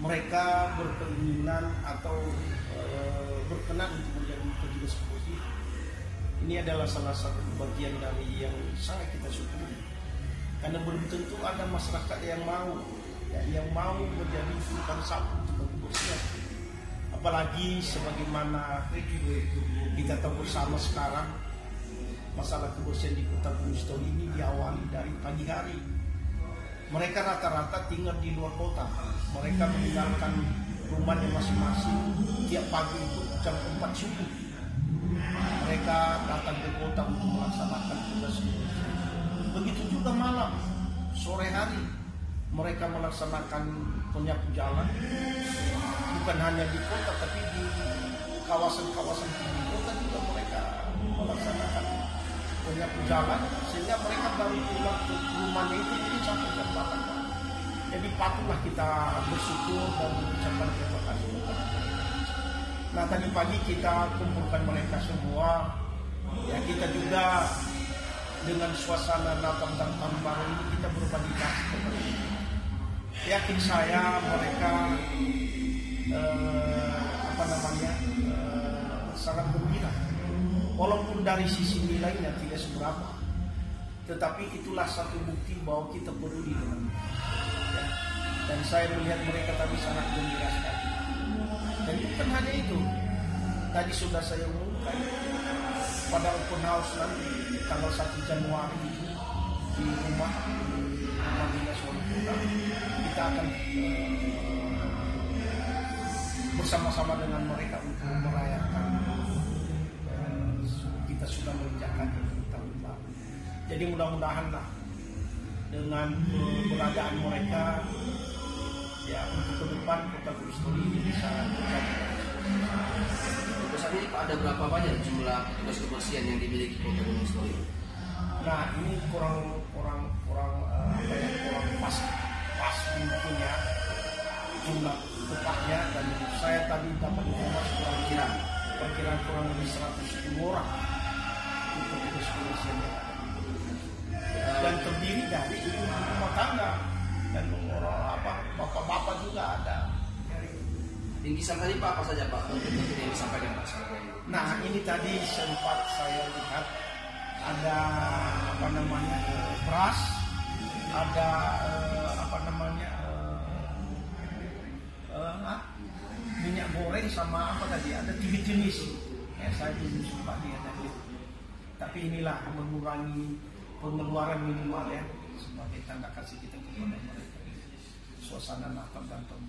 mereka berkeinginan atau berkenan untuk menjadi petugas kebersihan. Ini adalah salah satu bagian dari yang sangat kita syukuri. Karena belum tentu ada masyarakat yang mau menjadi tukang sapu, tukang kebersihan. Apalagi sebagaimana kita tahu bersama sekarang, masalah kebersihan di Kota Gunung Sitoli ini diawali dari pagi hari. Mereka rata-rata tinggal di luar kota. Mereka meninggalkan rumahnya masing-masing tiap pagi itu jam 4 subuh. Mereka datang ke kota untuk melaksanakan tugas kebersihan. Begitu juga malam, sore hari, mereka melaksanakan penyapu jalan. Bukan hanya di kota, tapi di kawasan-kawasan tinggi kota juga mereka melaksanakan penyapu jalan, sehingga mereka baru pulang ke rumahnya itu mungkin sampai jam 8. Jadi patutlah kita bersyukur dan mengucapkan terima kasih. Nah, tadi pagi kita kumpulkan mereka semua. Ya, kita juga dengan suasana Natal dan Tahun Baru ini kita berbagi kasih kepada mereka. Yakin saya mereka sangat gembira. Walaupun dari sisi nilainya tidak seberapa, tetapi itulah satu bukti bahwa kita peduli dengan mereka. Ya. Dan saya melihat mereka tadi sangat gembira sekali. Dan bukan hanya itu, tadi sudah saya umumkan pada open house nanti tanggal 1 Januari itu di rumah dinas wali kota, kita akan bersama-sama dengan mereka untuk merayakan. Kita sudah menginjakkan tahun baru. Jadi mudah-mudahanlah dengan keberadaan mereka, ya, untuk ke depan Kota Gunung Sitoli ini bisa terjadi. Untuk saat ini Pak, ada berapa banyak jumlah petugas kebersihan yang dimiliki Kota Gunung Sitoli? Nah, ini kurang pas mungkin ya jumlah tepatnya, dan saya tadi dapat informasi perkiraan kurang lebih 110 orang untuk petugas kebersihan yang ada. Dan terdiri dari ibu rumah tangga dan bapak-bapak juga ada. Bingkisan tadi Pak, apa saja Pak bentuk-bentuk yang disampaikan Pak? Nah, ini tadi sempat saya lihat ada beras, ada minyak goreng sama apa tadi, ada 3 jenis. Ya, saya belum sempat lihat tadi. Tapi inilah mengurangi pengeluaran minimal ya, sebagai tanda kasih kita kepada mereka. Suasana Natal dan Tahun